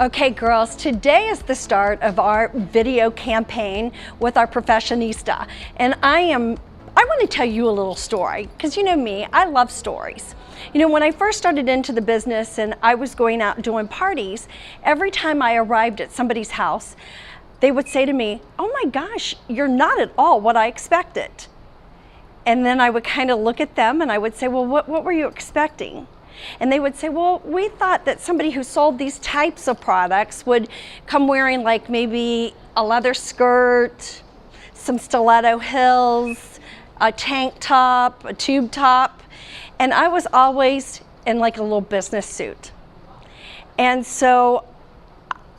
Okay, girls, today is the start of our video campaign with our Professionista. And I want to tell you a little story, because you know me, I love stories. You know, when I first started into the business and I was going out doing parties, every time I arrived at somebody's house, they would say to me, "Oh my gosh, you're not at all what I expected." And then I would kind of look at them and I would say, "Well, what were you expecting?" And they would say, "Well, we thought that somebody who sold these types of products would come wearing like maybe a leather skirt, some stiletto heels, a tank top, a tube top." And I was always in like a little business suit. And so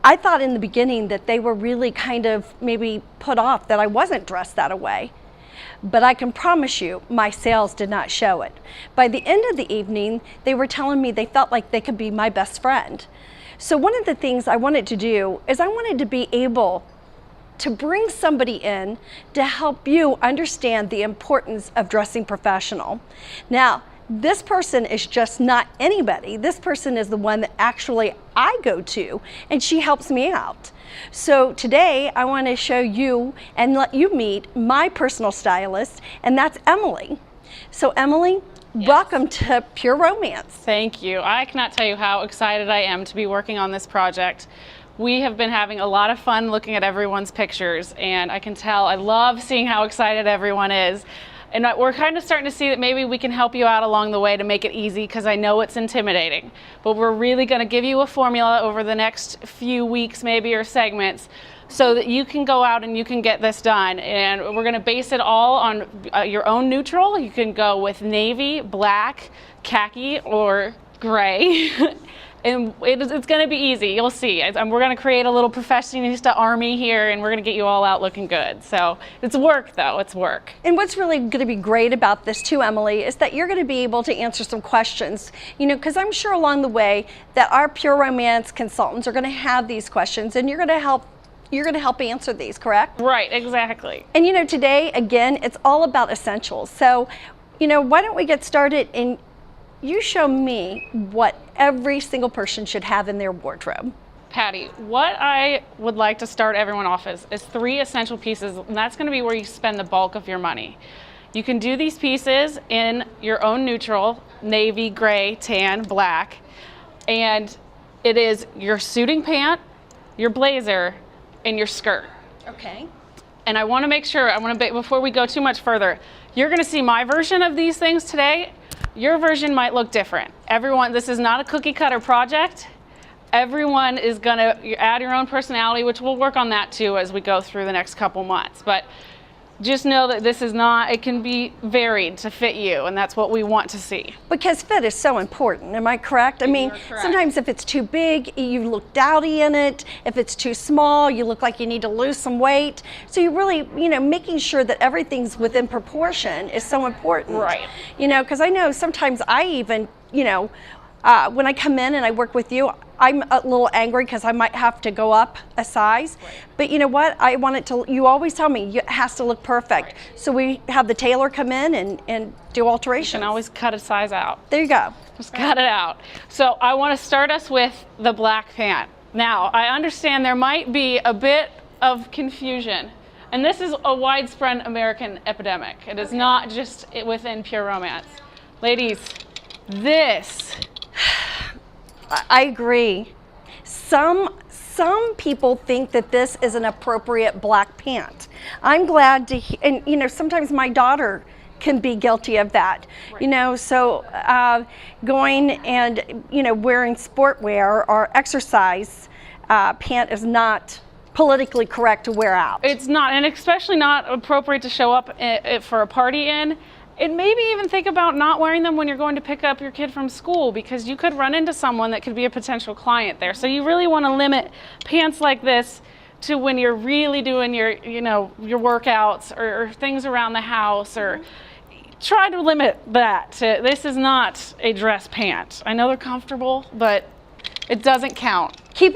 I thought in the beginning that they were really kind of maybe put off that I wasn't dressed that way. But I can promise you, my sales did not show it. By the end of the evening, they were telling me they felt like they could be my best friend. So one of the things I wanted to do is I wanted to be able to bring somebody in to help you understand the importance of dressing professional. Now, this person is just not anybody. This person is the one that actually I go to, and she helps me out. So today I want to show you and let you meet my personal stylist, and that's Emily. So Emily, yes. Welcome to Pure Romance. Thank you. I cannot tell you how excited I am to be working on this project. We have been having a lot of fun looking at everyone's pictures, and I can tell I love seeing how excited everyone is. And we're kind of starting to see that maybe we can help you out along the way to make it easy, because I know it's intimidating. But we're really going to give you a formula over the next few weeks maybe, or segments, so that you can go out and you can get this done. And we're going to base it all on your own neutral. You can go with navy, black, khaki, or gray. And it's going to be easy. You'll see. We're going to create a little Professionista army here, and we're going to get you all out looking good. So it's work, though. It's work. And what's really going to be great about this, too, Emily, is that you're going to be able to answer some questions. You know, because I'm sure along the way that our Pure Romance consultants are going to have these questions, and you're going to help answer these, correct? Right, exactly. And you know, today, again, it's all about essentials. So, you know, why don't we get started and you show me what every single person should have in their wardrobe. Patty, what I would like to start everyone off is 3 essential pieces, and that's going to be where you spend the bulk of your money. You can do these pieces in your own neutral, navy, gray, tan, black, and it is your suiting pant, your blazer, and your skirt. Okay. And I want to make sure, before we go too much further, you're going to see my version of these things today. Your version might look different. Everyone, this is not a cookie cutter project. Everyone is going to add your own personality, which we'll work on that too as we go through the next couple months. But just know that this is not, it can be varied to fit you, and that's what we want to see. Because fit is so important, am I correct? I mean, sometimes if it's too big, you look dowdy in it. If it's too small, you look like you need to lose some weight. So you really, you know, making sure that everything's within proportion is so important. Right. You know, because I know sometimes I even, you know, when I come in and I work with you, I'm a little angry because I might have to go up a size. Right. But you know what? I want it to, you always tell me it has to look perfect. Right. So we have the tailor come in and do alterations. You can always cut a size out. There you go. Just cut it out. So I want to start us with the black pant. Now, I understand there might be a bit of confusion. And this is a widespread American epidemic. It is not just within Pure Romance. Ladies, this... I agree. Some people think that this is an appropriate black pant. I'm glad to hear, and you know, sometimes my daughter can be guilty of that. Right. You know, so going and, you know, wearing sport wear or exercise pant is not politically correct to wear out. It's not, and especially not appropriate to show up for a party in. And maybe even think about not wearing them when you're going to pick up your kid from school, because you could run into someone that could be a potential client there. So you really want to limit pants like this to when you're really doing your, you know, your workouts or things around the house, or try to limit that to, this is not a dress pant. I know they're comfortable, but it doesn't count. Keep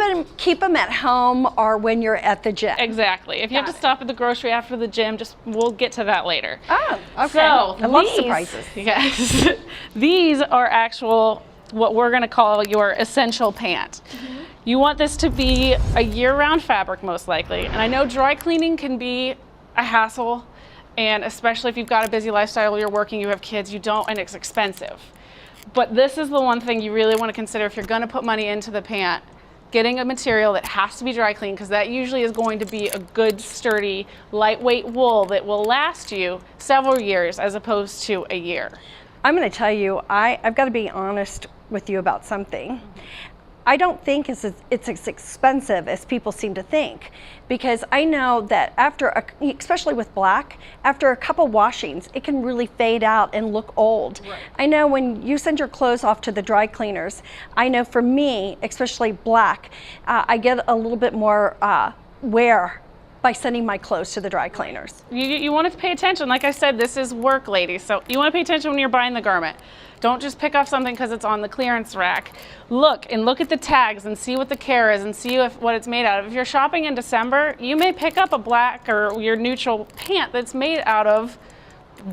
them at home or when you're at the gym. Exactly. If you have to stop at the grocery after the gym, we'll get to that later. Oh, okay. So I love surprises. Yes. These are what we're going to call your essential pant. You want this to be a year-round fabric most likely. And I know dry cleaning can be a hassle, and especially if you've got a busy lifestyle, you're working, you have kids, you don't, and it's expensive. But this is the one thing you really want to consider if you're going to put money into the pant. Getting a material that has to be dry cleaned, because that usually is going to be a good, sturdy, lightweight wool that will last you several years as opposed to a year. I'm going to tell you, I've got to be honest with you about something. I don't think it's as expensive as people seem to think, because I know that after, especially with black, after a couple washings, it can really fade out and look old. Right. I know when you send your clothes off to the dry cleaners, I know for me, especially black, I get a little bit more wear by sending my clothes to the dry cleaners. You want to pay attention. Like I said, this is work, ladies, so you want to pay attention when you're buying the garment. Don't just pick up something because it's on the clearance rack. Look at the tags and see what the care is and see what it's made out of. If you're shopping in December, you may pick up a black or your neutral pant that's made out of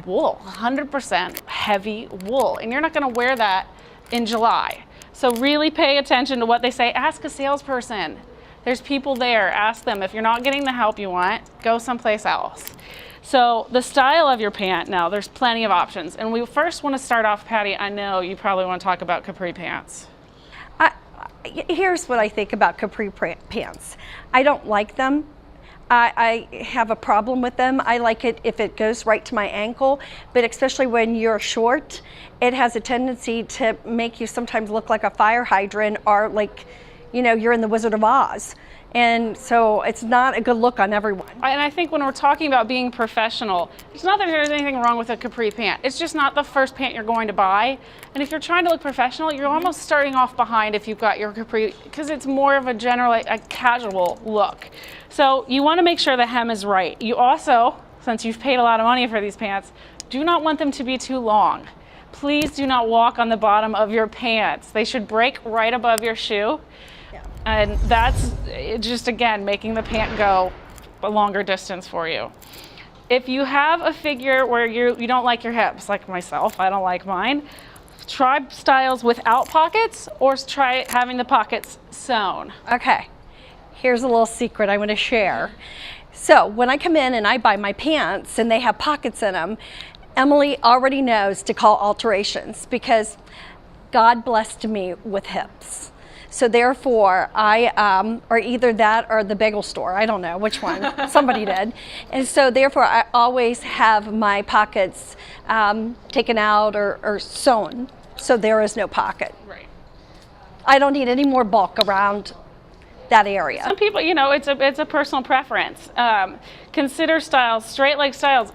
wool, 100% heavy wool, and you're not going to wear that in July. So really pay attention to what they say. Ask a salesperson. There's people there. Ask them. If you're not getting the help you want, go someplace else. So the style of your pant, now there's plenty of options. And we first want to start off, Patty, I know you probably want to talk about capri pants. Here's what I think about capri pants. I don't like them. I have a problem with them. I like it if it goes right to my ankle, but especially when you're short, it has a tendency to make you sometimes look like a fire hydrant, or like, you know, you're in the Wizard of Oz. And so it's not a good look on everyone. And I think when we're talking about being professional, it's not that there's anything wrong with a capri pant. It's just not the first pant you're going to buy. And if you're trying to look professional, you're almost starting off behind if you've got your capri, because it's more of a general, a casual look. So you want to make sure the hem is right. You also, since you've paid a lot of money for these pants, do not want them to be too long. Please do not walk on the bottom of your pants. They should break right above your shoe. And that's just, again, making the pant go a longer distance for you. If you have a figure where you don't like your hips, like myself, I don't like mine, try styles without pockets, or try having the pockets sewn. Okay, here's a little secret I want to share. So when I come in and I buy my pants and they have pockets in them, Emily already knows to call alterations, because God blessed me with hips. So therefore, or either that or the bagel store, I don't know which one, somebody did. And so therefore, I always have my pockets taken out or sewn, so there is no pocket. Right. I don't need any more bulk around that area. Some people, you know, it's a personal preference. Consider styles, straight leg styles.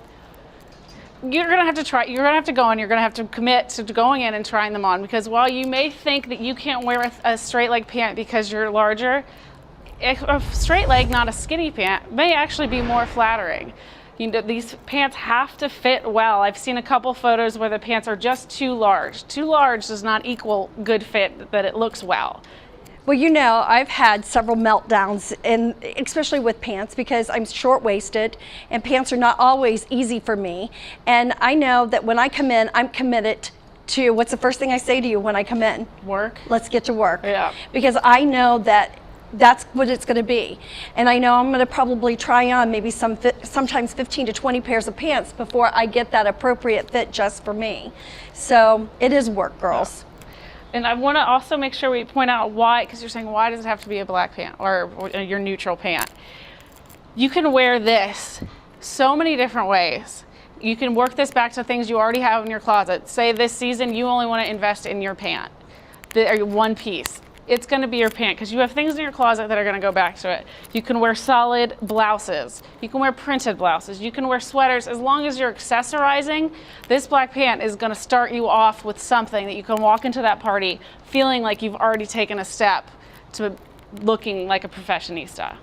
You're gonna have to try, you're gonna have to go in, you're gonna have to commit to going in and trying them on, because while you may think that you can't wear a straight leg pant because you're larger, a straight leg, not a skinny pant, may actually be more flattering. You know, these pants have to fit well. I've seen a couple photos where the pants are just too large. Too large does not equal good fit, that it looks well. Well, you know, I've had several meltdowns, and especially with pants, because I'm short-waisted and pants are not always easy for me. And I know that when I come in, I'm committed to, what's the first thing I say to you when I come in? Work. Let's get to work. Yeah. Because I know that that's what it's going to be. And I know I'm going to probably try on maybe sometimes 15 to 20 pairs of pants before I get that appropriate fit just for me. So it is work, girls. Yeah. And I want to also make sure we point out why, because you're saying, why does it have to be a black pant or your neutral pant? You can wear this so many different ways. You can work this back to things you already have in your closet. Say this season you only want to invest in your pant, or one piece. It's going to be your pant, because you have things in your closet that are going to go back to it. You can wear solid blouses. You can wear printed blouses. You can wear sweaters. As long as you're accessorizing, this black pant is going to start you off with something that you can walk into that party feeling like you've already taken a step to looking like a professionista.